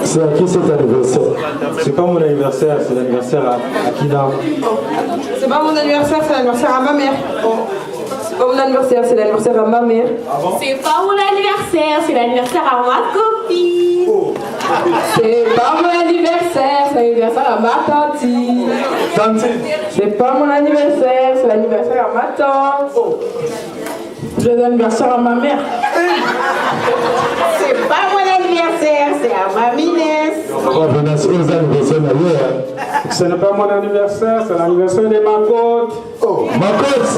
C'est à qui cet anniversaire? C'est pas mon anniversaire, c'est l'anniversaire à Kina. C'est pas mon anniversaire, c'est l'anniversaire à ma mère. C'est pas mon anniversaire, c'est l'anniversaire à ma mère. C'est pas mon anniversaire, c'est l'anniversaire à ma copine. C'est pas mon anniversaire, c'est l'anniversaire à ma tante. C'est pas mon anniversaire, c'est l'anniversaire à ma tante. C'est l'anniversaire à ma mère. C'est pas mon anniversaire, c'est à ma minesse. Ce n'est pas mon anniversaire, c'est l'anniversaire de ma côte. Oh, ma côte,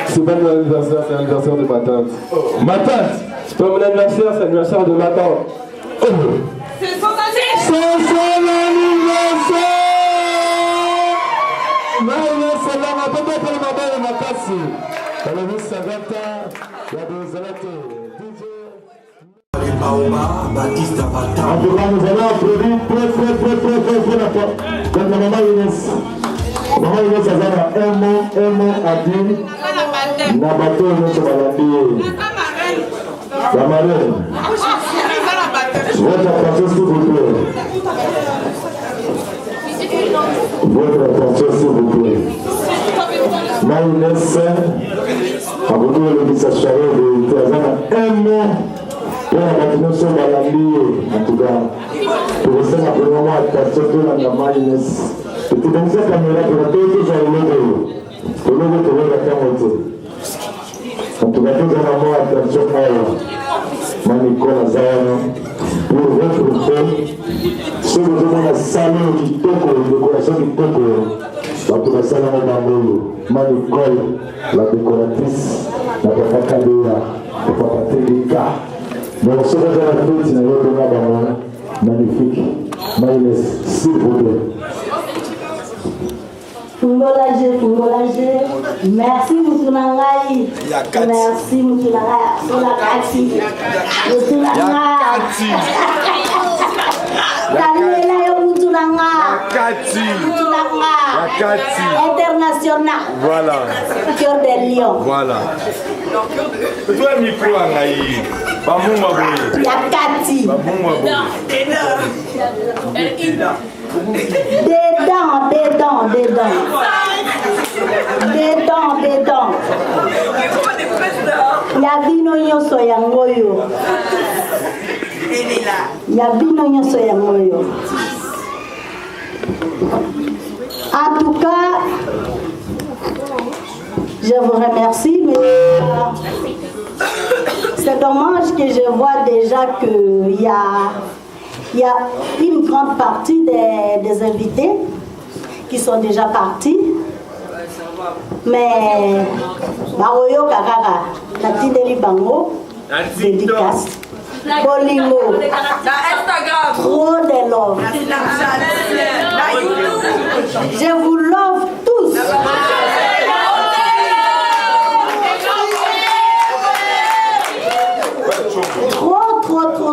c'est pas mon anniversaire, c'est l'anniversaire de ma tante. Ma tante, C'est pas mon anniversaire, c'est l'anniversaire de ma tante. oh, c'est son anniversaire. C'est là, ma papa pour ma mère et ma casse. Elle a mis 50 ans, il y a des électeurs. En tout cas, nous allons applaudir très comme la maman Inès. Maman Inès a un mot à dire. Nabato Inès va la dire. La marraine. Votre attention s'il vous plaît. Votre attention s'il vous plaît. Maman Inès a voulu le message de Théazana. Un mot. Nous sommes à la ligne, en tout cas, pour rester à premièrement attention à la maïnesse. Et tu donnes cette caméra pour la paix, à l'eau. Pour l'eau, tu vas la camoter. En tout cas, tout en amont, attention à Manicola Zayano. Pour votre paix, ceux qui ont la salle qui toque, la décoration qui toque, en tout cas, ça n'a pas de Manicole, la décoratrice, la papa Kadea, la papa Telika. Donc, ce que j'ai fait, c'est un magnifique. Maïnès, s'il vous plaît. Fungolager. Merci, Moutounangaï. Merci, Moutounangaï. Solakati. Moutounangaï. International. Voilà. Cœur des lions. Voilà. Toi, micro, Angaï. Yakati. Des dents. Yabino nyoso ya ngoyo. Yabino nyoso ya ngoyo. En tout cas, je vous remercie, mais c'est dommage que je vois déjà qu'il y a une grande partie des invités qui sont déjà partis. Mais Maroyo Kakara, Natindeli Bango, dédicace. Bolingo, trop de love. Je vous love tous.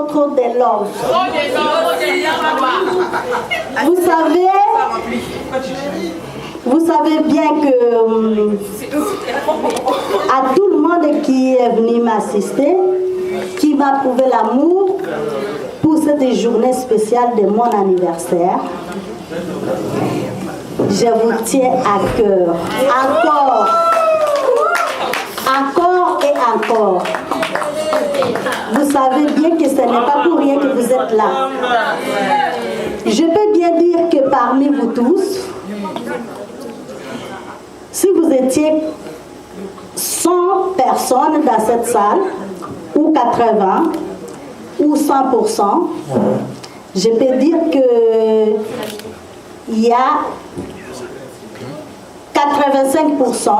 Trop de love. Vous savez bien que à tout le monde qui est venu m'assister, qui m'a prouvé l'amour pour cette journée spéciale de mon anniversaire, je vous tiens à cœur. Encore et encore. Vous savez bien que ce n'est pas pour rien que vous êtes là. Je peux bien dire que parmi vous tous, si vous étiez 100 personnes dans cette salle, ou 80, ou 100%, je peux dire qu'il y a 85%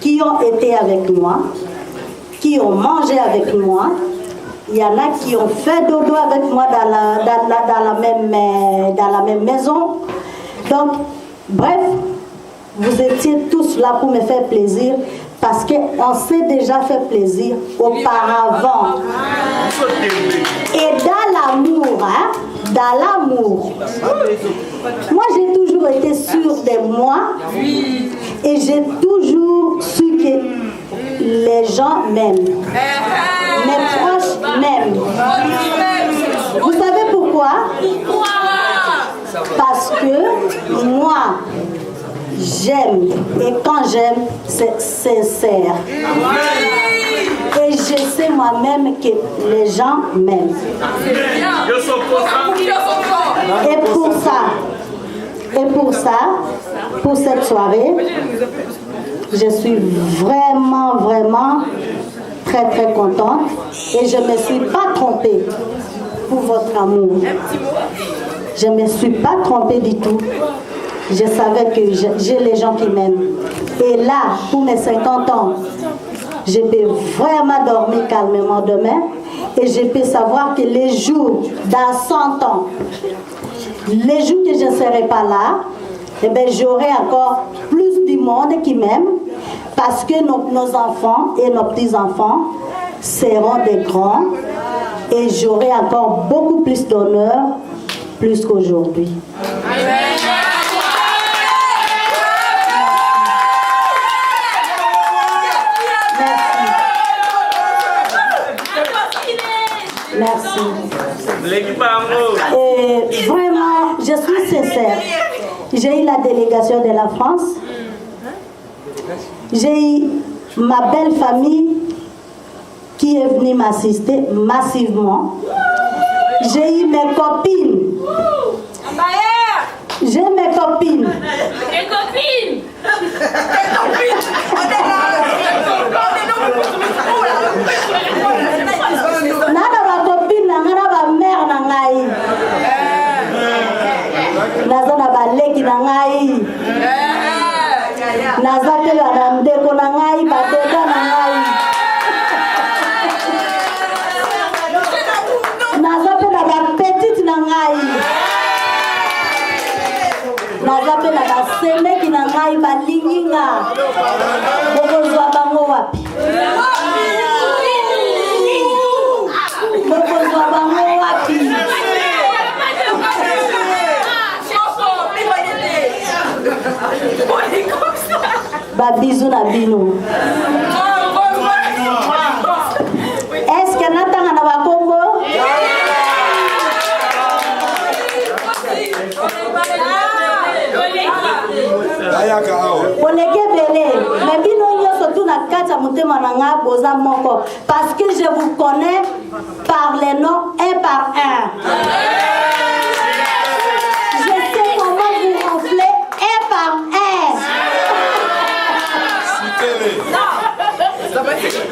qui ont été avec moi, qui ont mangé avec moi. Il y en a qui ont fait dodo avec moi dans la même maison. Donc, bref, vous étiez tous là pour me faire plaisir parce qu'on s'est déjà fait plaisir auparavant. Et dans l'amour, moi j'ai toujours été sûre de moi et j'ai toujours su que les gens m'aiment. Mes proches m'aiment. Vous savez pourquoi? Parce que moi, j'aime. Et quand j'aime, c'est sincère. Et je sais moi-même que les gens m'aiment. Et pour ça, pour cette soirée, je suis vraiment très contente. Et je ne me suis pas trompée pour votre amour. Je ne me suis pas trompée du tout. Je savais que j'ai les gens qui m'aiment. Et là, pour mes 50 ans, je peux vraiment dormir calmement demain. Et je peux savoir que les jours, dans 100 ans, les jours que je ne serai pas là, eh bien, j'aurai encore plus du monde qui m'aime. Parce que nos enfants et nos petits-enfants seront des grands. Et j'aurai encore beaucoup plus d'honneur, plus qu'aujourd'hui. Merci. Et vraiment, je suis sincère. J'ai eu la délégation de la France. J'ai eu ma belle famille qui est venue m'assister massivement. J'ai eu mes copines. J'ai mes copines. Nada ma copine, nada ma mère na ngai. Naza na baleki na ngai. Naza pe la ndeko na ngai, bateka na ngai. Naza pe na ba petite na ngai. Naza pe na ba semeki na ngai balinginga. Bokozwa bango wapi? Bokozwa bango wapi? Ba bisou na bino. Est-ce que natanga na bakongo? Boleke bele, mais bino nyoso tu na kati ya motema na nga boza moko parce que je vous connais par les noms un par un. Je sais comment vous ronflez un par un.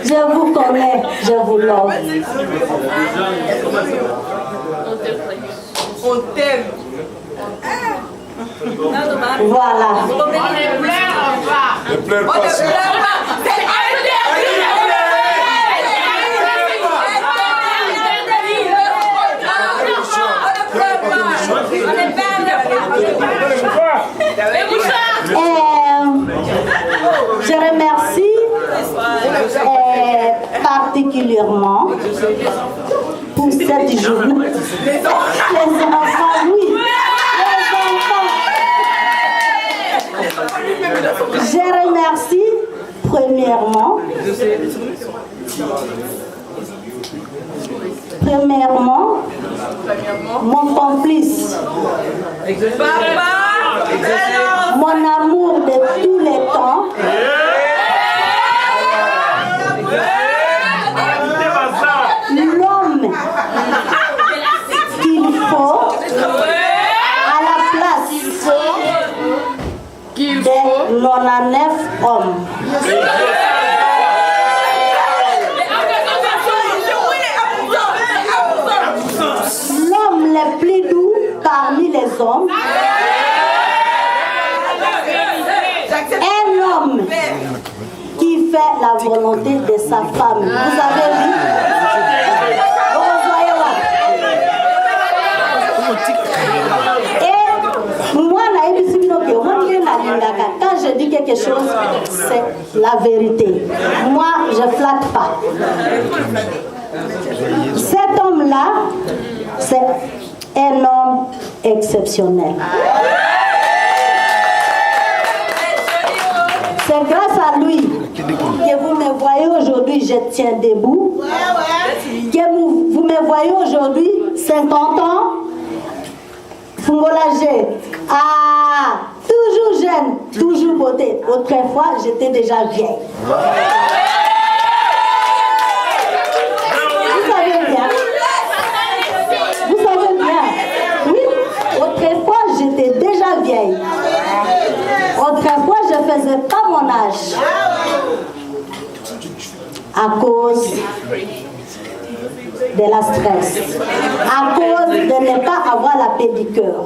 Je vous connais, je vous love. On t'aime. Voilà. Ne pleure pas. Je remercie particulièrement pour cette journée. Les enfants, oui. Je remercie premièrement mon complice, mon amour de tous les temps, l'homme qu'il faut à la place de 99 hommes. L'homme le plus doux parmi les hommes. Un homme qui fait la volonté de sa femme. Vous avez vu? Et moi, quand je dis quelque chose, c'est la vérité. Moi, je ne flatte pas. Cet homme-là, c'est un homme exceptionnel. C'est grâce à lui que vous me me voyez aujourd'hui, je tiens debout. Que vous me voyez aujourd'hui, 50 ans. Fungolagé. Ah, toujours jeune, toujours beauté. Autrefois, j'étais déjà vieille. Vous savez bien. Vous savez bien. Oui, autrefois, j'étais déjà vieille. Autrefois, je ne faisais pas mon âge. À cause de la stress. À cause de ne pas avoir la pédicure.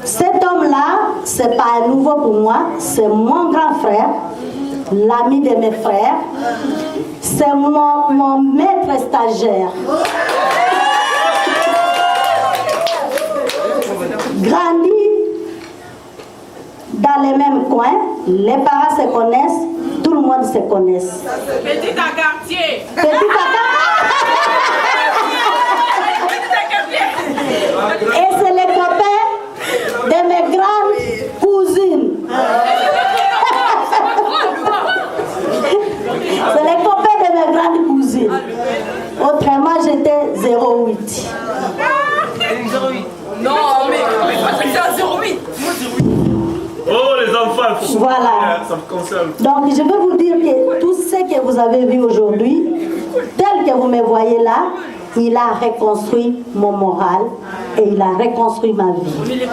Cet homme-là, ce n'est pas un nouveau pour moi, c'est mon grand frère, l'ami de mes frères, c'est mon maître stagiaire. Grandi dans les mêmes coins, les parents se connaissent, tout le monde se connaît. Petit à quartier. Petit à Et c'est les copains de mes grandes cousines. C'est les copains de mes grandes cousines. Autrement, j'étais 0,8. Non, mais c'est un 0,8. Oh, les enfants, Voilà. Ça me concerne. Donc, je veux vous dire que tout ce que vous avez vu aujourd'hui, tel que vous me voyez là, il a reconstruit mon moral et il a reconstruit ma vie.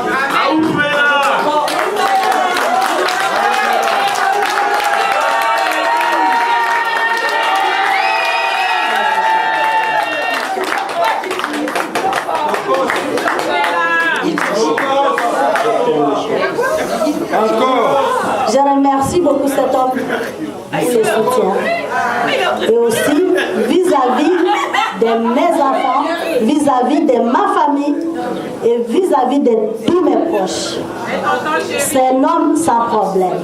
Je remercie beaucoup cet homme pour le soutien. Et aussi vis-à-vis de mes enfants, vis-à-vis de ma famille et vis-à-vis de tous mes proches. C'est un homme sans problème.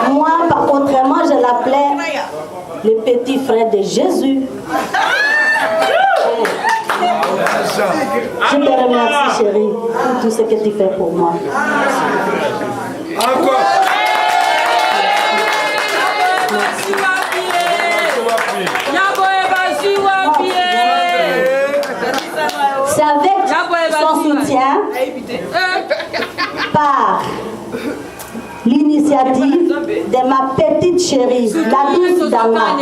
Moi, autrement, je l'appelais le petit frère de Jésus. Je te remercie, chérie, pour tout ce que tu fais pour moi. Encore. C'est avec son soutien, par l'initiative de ma petite chérie, la douce Danga.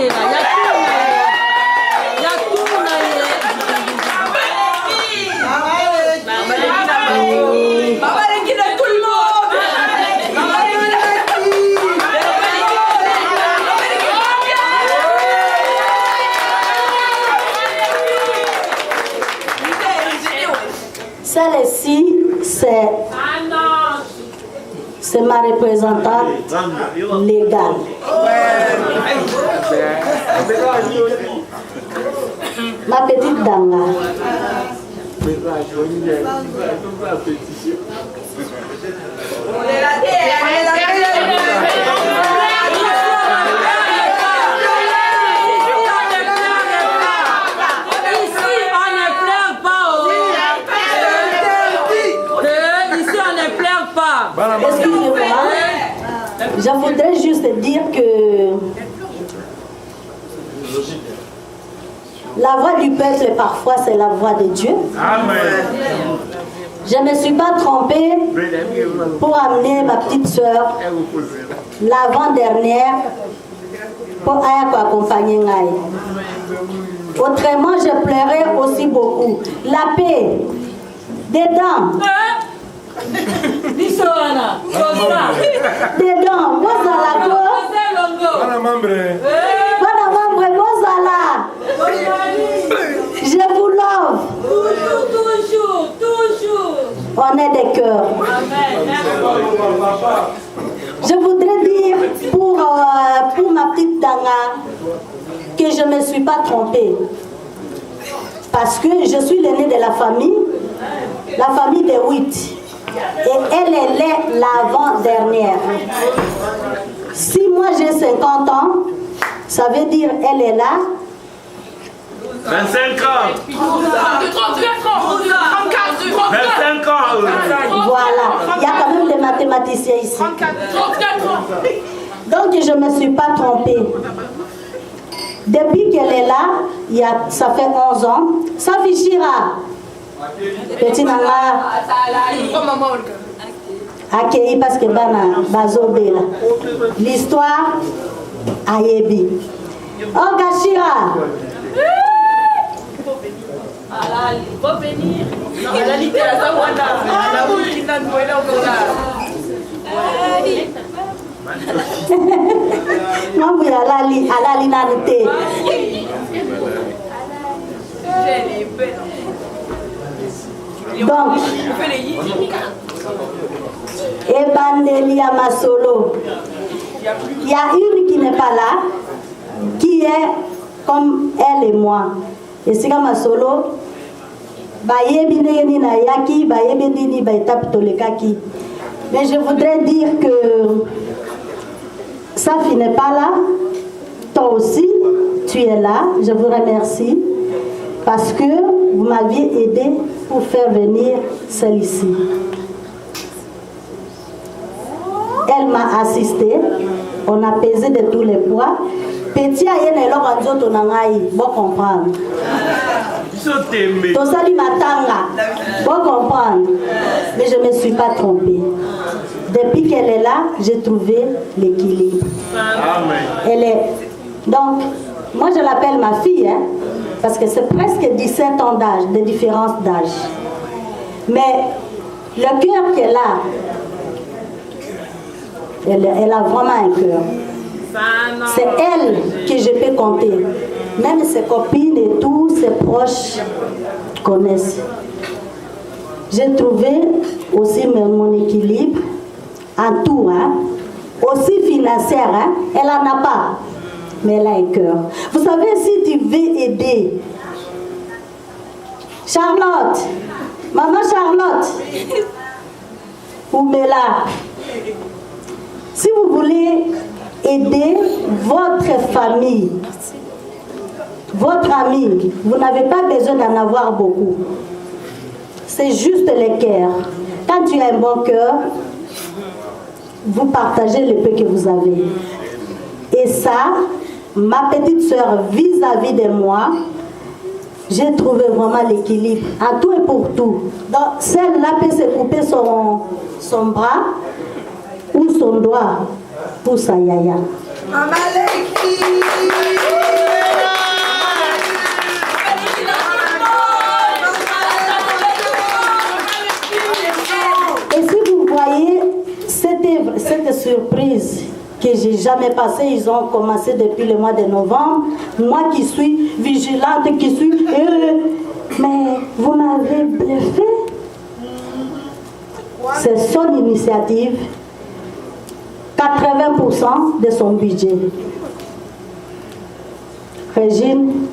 Celle-ci, c'est ma représentante légale. Ma petite Danga. Excusez-moi, je voudrais juste dire que la voix du peuple, parfois, c'est la voix de Dieu. Amen. Je ne me suis pas trompée pour amener ma petite soeur l'avant-dernière pour accompagner Ngaï. Autrement, je pleurais aussi beaucoup. La paix, dedans. Dedans, moi ça la go. Je vous love. Toujours. On est des cœurs. Je voudrais dire pour ma petite Danga que je ne me suis pas trompée. Parce que je suis l'aînée de la famille de 8. Et elle est l'avant-dernière. Si moi j'ai 50 ans, ça veut dire elle est là. 25 ans. 34 ans. 25 ans. Voilà. Il y a quand même des mathématiques. pâtissier ici. Donc je ne me suis pas trompée. Depuis qu'elle est là, ça fait 11 ans, Safi Chira, petit nana, accueilli parce que bana bazobé là. L'histoire ayebi. Oh Gachira. Faut venir. Non, oui, alali nanite. Donc, Ebaneli Amasolo. Il y a une qui n'est pas là, qui est comme elle et moi. Et c'est comme Masolo. Mais je voudrais dire que Safi n'est pas là. Toi aussi, tu es là. Je vous remercie parce que vous m'aviez aidé pour faire venir celle-ci. Elle m'a assisté. On a pesé de tous les poids. Petit ayen est là quand on a bon comprendre. Tosali matanga, bon comprendre. Mais je ne me suis pas trompée. Depuis qu'elle est là, j'ai trouvé l'équilibre. Elle est. Donc, moi je l'appelle ma fille, hein, parce que c'est presque 17 ans d'âge, de différence d'âge. Mais le cœur qu'elle a, elle a vraiment un cœur. C'est elle que je peux compter. Même ses copines et tous ses proches connaissent. J'ai trouvé aussi mon équilibre en tout, hein, aussi financière. Hein, elle n'en a pas, mais elle a un cœur. Vous savez, si tu veux aider Charlotte, maman Charlotte, ou Mela, si vous voulez aider votre famille, votre ami, vous n'avez pas besoin d'en avoir beaucoup. C'est juste le cœur. Quand tu as un bon cœur, vous partagez le peu que vous avez. Et ça, ma petite soeur vis-à-vis de moi, j'ai trouvé vraiment l'équilibre, en tout et pour tout. Donc, celle-là peut se couper son bras ou son doigt pour sa yaya. Et si vous voyez cette surprise que j'ai jamais passée, ils ont commencé depuis le mois de novembre. Moi qui suis vigilante, qui suis... mais vous m'avez bluffé. C'est son initiative. 80% de son budget. Régine,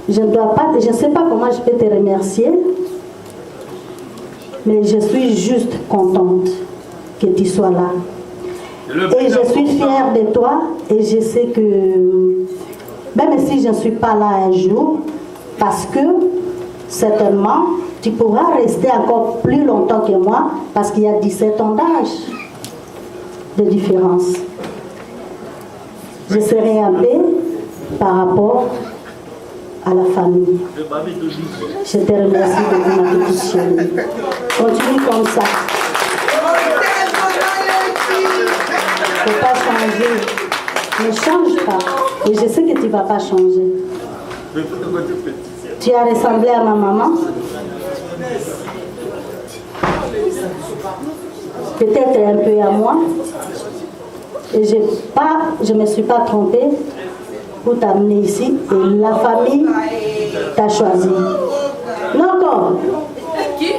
je ne sais pas comment je peux te remercier, mais je suis juste contente que tu sois là. Et je suis fière de toi et je sais que même si je ne suis pas là un jour, parce que certainement tu pourras rester encore plus longtemps que moi parce qu'il y a 17 ans d'âge de différence. Je serai un peu par rapport à la famille. Je te remercie de ma petite chérie. Continue comme ça. Il ne faut pas changer. Ne change pas. Et je sais que tu ne vas pas changer. Tu as ressemblé à ma maman. Peut-être un peu à moi. Et je ne me suis pas trompée pour t'amener ici. Et la famille t'a choisi. Noko. Qui?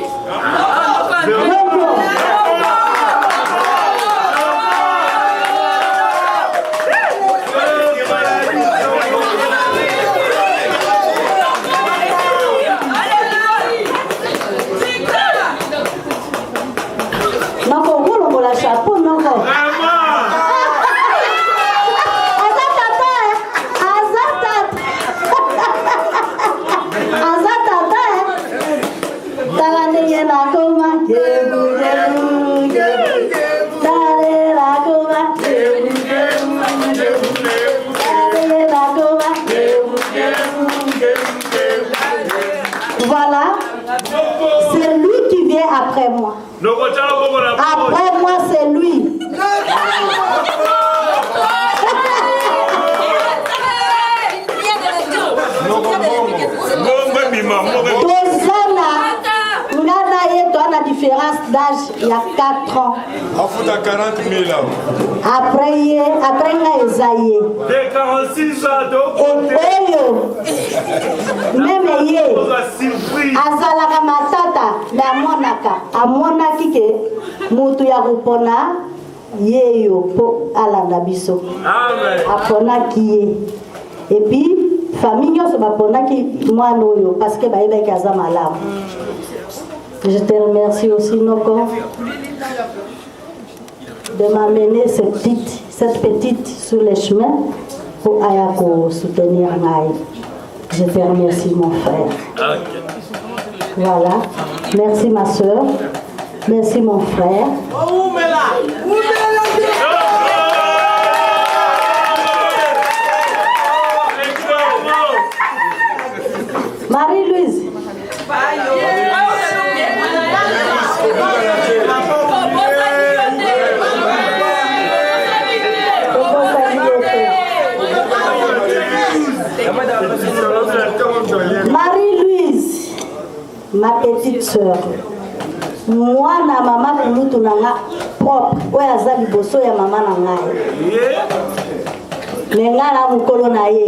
Noko. Noko, vous la chapeau, Noko. Azatata. C'est lui qui vient après moi. Après moi, c'est lui. La différence d'âge, il y a 4 ans. Après, il y a Esaïe. De 46 ans, même azalaka matata me amonaki ke mutu ya kopona yeyo po alanda biso aponaki ye epuis famille nyonso baponaki mwana oyo parce que bayebaki aza malamu. Je te remercie aussi, Noko, de m'amener cette petite sur les chemins pour Ayako soutenir Maï. Je te remercie, mon frère. Voilà. Merci, ma soeur. Merci, mon frère. Marie-Louise. Marie-Louise, ma petite soeur, moi na maman kulutu nanga propre, oya aza liboso ya maman na ngai. Nenga na mukolo na ye.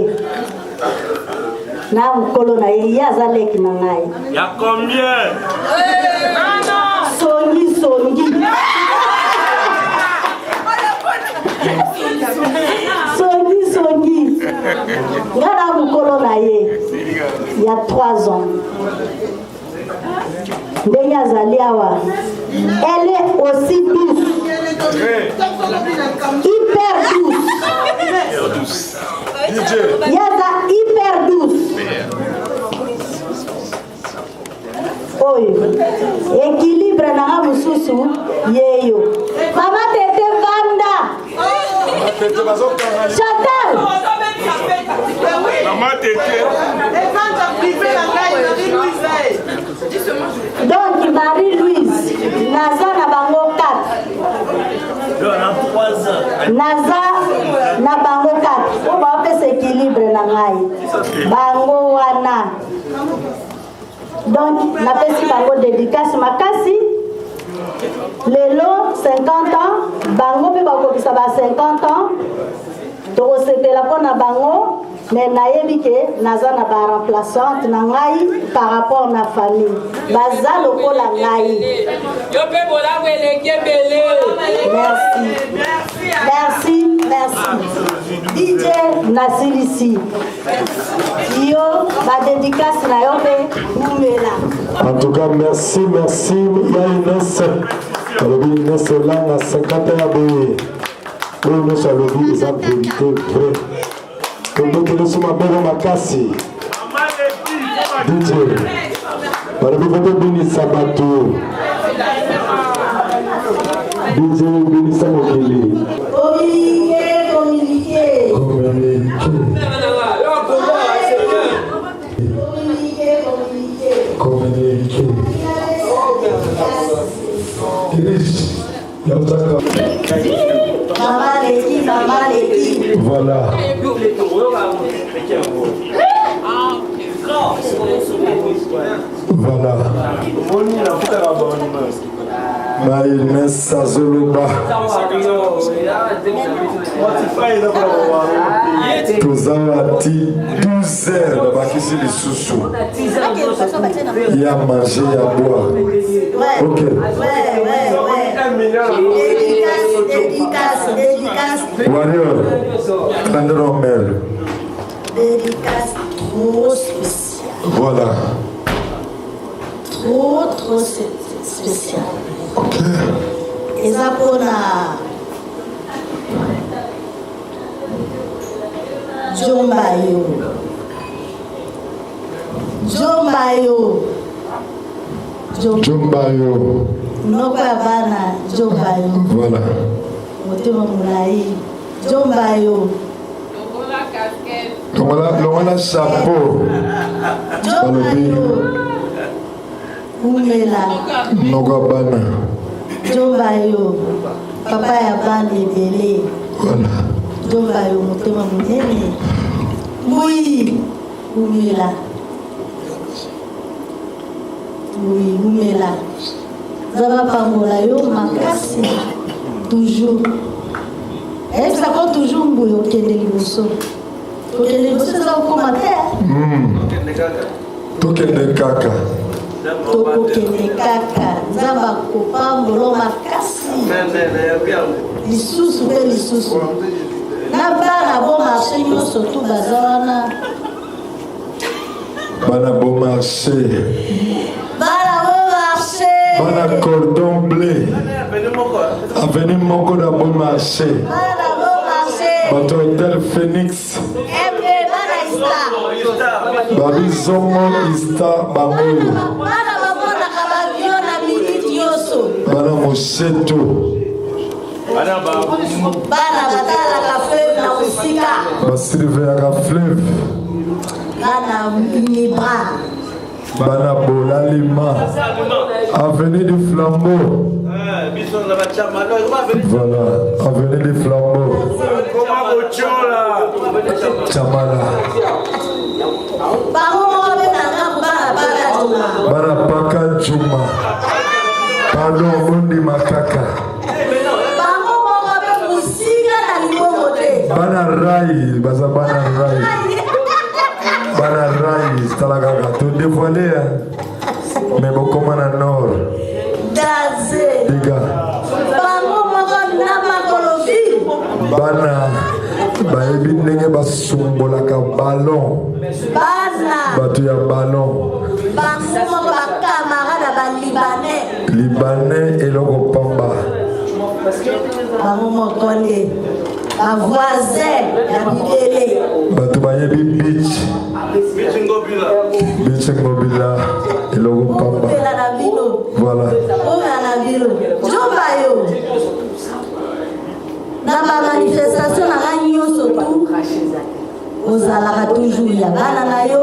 Na mukolo na ye, ya aza leki na ngai. Ya combien? Songi. Songi. Ngana mukolo na ye. Il y a 3 ans. Ndenya Zaliawa. Elle est aussi douce. Hyper douce. Yaza hyper douce. Oyo. Équilibre na mususu yeyo. Mama tete vanda. Chantal. Maman tete. Donc Marie-Louise, Naza na bango 4. Naza na bango 4. On va faire cet équilibre na ngai. Bango wana. Donc na pesi bango dédicace makasi. Lelo 50 ans, bango pe bakobisa ba 50 ans. To sepela pona bango. Mais nayebi ke naza na ba remplaçante na ngai par rapport na famille. Baza lokola ngai. Yo pe bola weleke bele. Merci. DJ Nasilisi. Yo ba dédicace na yo pe umela. En tout cas, merci. Il y a Inès. Inès là, à 50 ans, nous sommes les vérité vraie. Comme nous sommes à Béro Makassi. DJ. Bini Sabato. DJ Bini Samokili. Communiquer. Maman Leki. Voilà. Maïnès Sazoluba. Tozawati 12 heures de Bakisi les sous-sous. Il y a mangé, il y a boire. Ok. Dédicace. Warrior, Andromel. Dédicace trop spéciale. Voilà. Trop spéciale. Ok. Et ça pour la Jombayo. Noko abana Jombayo. Voilà. Motema mulai. Jombayo. Voilà chapeau. Jombayo. Umela. Nogabana. Jomba yo. Papa ya bande belé. Voilà. Jomba yo motema munene. Oui. Umela. Oui, Umela. Zaba pamola yo makasi. Toujours. Et ça compte toujours mbouyo kende liboso. Kende liboso ça au commentaire. Tokende kaka. Tokende kaka. Zaba kopambolo makasi. Lisusu pe lisusu. Na bana bon marché nyonso tu bazawana. Bana bon marché. Bana bon marché. Bana cordon bleu. Avenue Moko da bon marché. Bana bon marché. Bato Hotel Phoenix. Bana Ista. Babi Zomo Ista Bamoyo. Bana babona kabavion na minute yoso. Bana Moseto. Bana batala ka fleuve na usika. Basilive à fleuve. Bana Nibra. Bana Bolalima. Avenue du Flambeau. Voilà, avenue du Flambeau. Chamala. Bana Paka Juma. Pardon, Mundi Makaka. Bana Rai, Baza Bana Rai. Bana Rai, Stalagaga. Tout dévoilé, mais bon, comme en nord. Dazé. Diga. Bana. Baebi ndenge basumbolaka ballon. Bana. Batu ya ballon. Bangoma bakamara ba libanais. Libanais et loko pamba. Bangoma konde. Ba voisin ya bidele. Batu bayebi beach. Beach ngobila et loko pamba. Voilà. Dans ma manifestation, on a toujours ya bana na yo.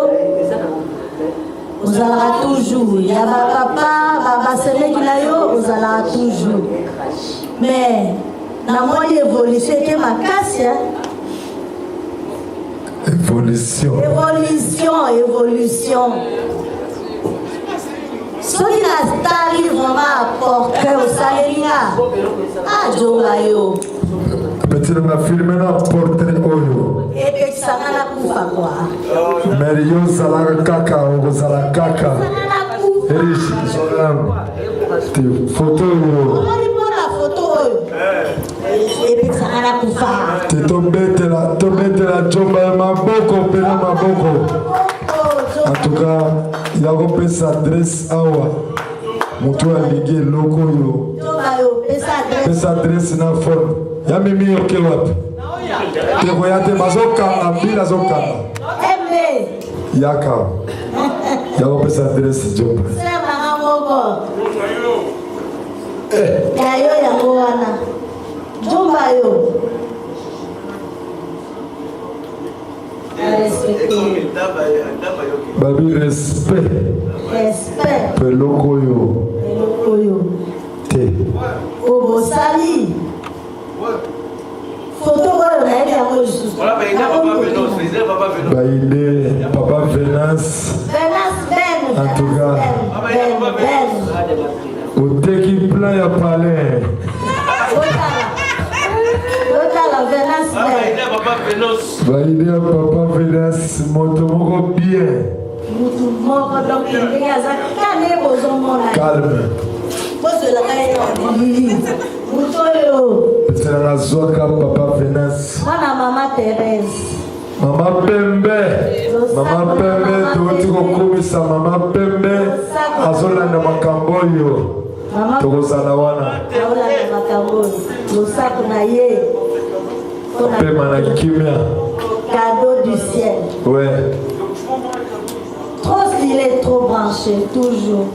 On a toujours ya papa, baba semeki na yo, on a toujours. Mais na moi évolution que ma casse. Évolution. Évolution. Ce qui n'a vraiment apporté au salaire, ah, Jomayo. Petit de ma filmé un portrait oyo. Et puis ça n'a pas quoi. Merio Zala Kaka, ou Zala Kaka. Erish, photo yo. La photo. Et puis ça n'a pas quoi. Tu tombé la jomba maboko, pena maboko. En tout cas, il y a repris sa adresse awa. Mutu aligi loko yo. Pesa adresse na phone. Ya mimi yoke wapi? Teko yate mazoka ambila zoka. Yaka. Ya repris sa adresse jomba. Sema ngoko. Yayo yango wana. Jomba yo. Babi respect. Respect. Peloko yo. Peloko yo. Te. Obosali. Photo oyo na yebi yango lisusu. Baïdé, Papa Venance. Ben. En tout cas. Ben. Au teki plein ya palais. Otala Venance Ben. Baïdé à Papa Venance, moto moko bien. Mutu moko donc ndenge azali kane bozomona. Calme. Bozolaka ye mutu oyo. C'est la zoka Papa Venance. Mwana Mama Thérèse. Mama Pembe, tuoti kokumisa Mama Pembe. Azolanda makambo yo. Tokozala wana. Azolanda makambo. Losako na ye. Pema na kimia. Cadeau du ciel. Ouais. Trop stylé, trop branché, toujours.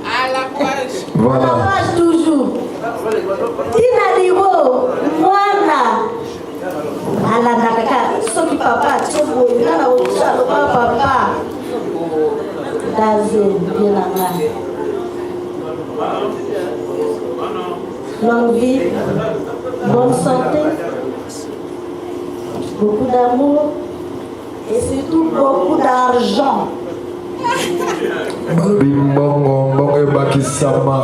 À la page. Voilà. À la page, toujours. Tina Libo, Mwana. Ala nakaka, soki papa, tsobo, nana otsalo papa. Longue vie, bonne santé, beaucoup d'amour et surtout beaucoup d'argent. Mbongo bakisama.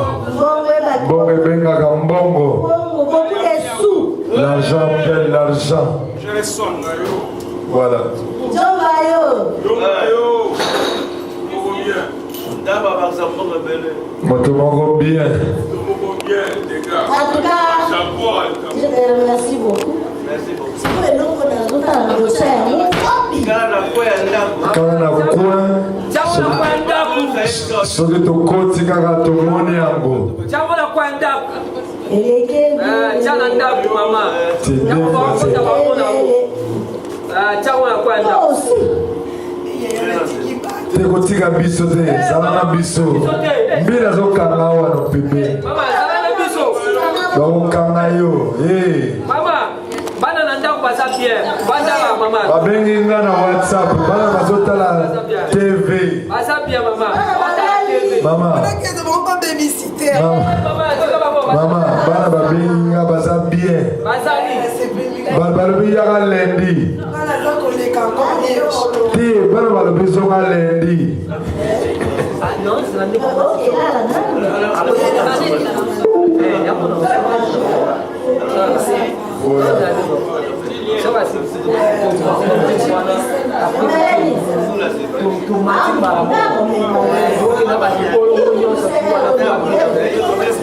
Mbongo bengaka mbongo. Beaucoup de sous. L'argent paie l'argent. Voilà. Motomoko bien. En tout cas, je te remercie beaucoup. Merci beaucoup. Soki tokoti kaka tomoni yango. Tekotika biso te, zalana biso. Mbila zokanga wana pepe. Bakokanga yo. Babengi nga na WhatsApp, bana bazotala TV. Mama, bana babengi nga baza bien. Balobi yaka lendi. Te, bana balobi zonga lendi.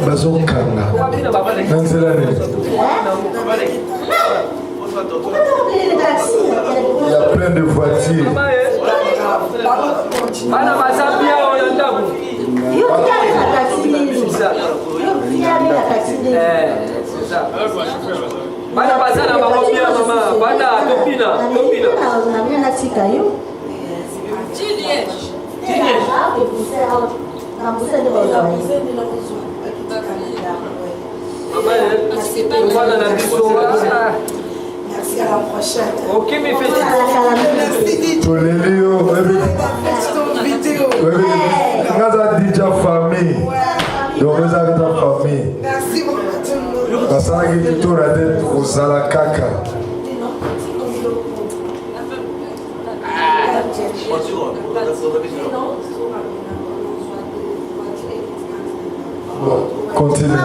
Bazokanga nanzela nini? Il y a plein de voitures. Bana bazana bakopia mama, bana topina. Merci, à la prochaine. Ok, mes Merci. Merci beaucoup. Basaki kitura de kozala kaka. Bon, continue.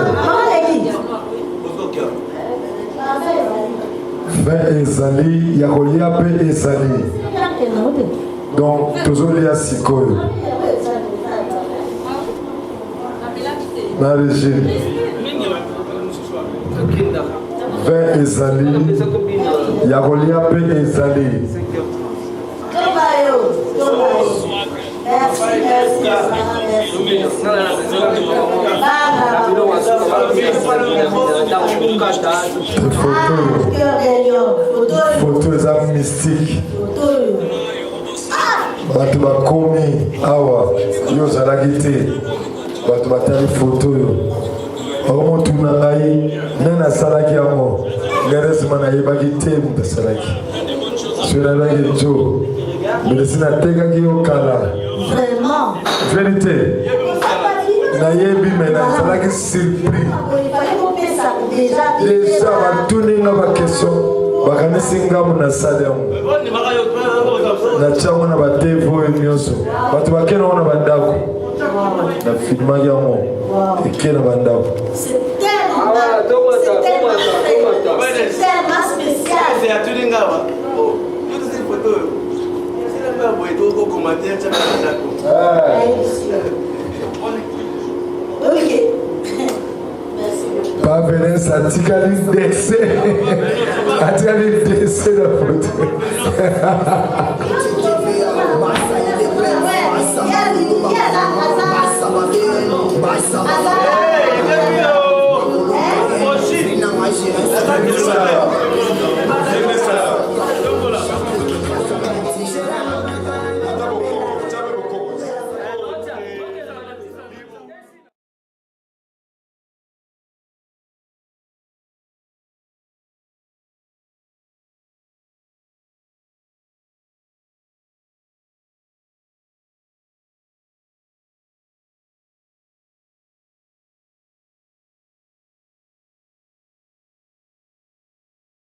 Fin ezali, yakolia pe ezali. Donc, tozolia sikoyo. Na régime. Vin ezali, yakolia pe ezali. Photo eza mystique. Bato bakomi awa yo ozalaki te, bato batali photo yo bakomotuna ngai nani asalaki yango ngeresima nayebaki te moto asalaki soki nalaki jo melesi natekaki yo kala vérité nayebi me nazalaki surpris deja batuni nga bakestion bakanisi ngambo na sale yango natiango na batevo oyo nyonso bato bakena ngo na bandako na filmaki yango eke na bandako. Pas Vanessa, atikali dese na photo.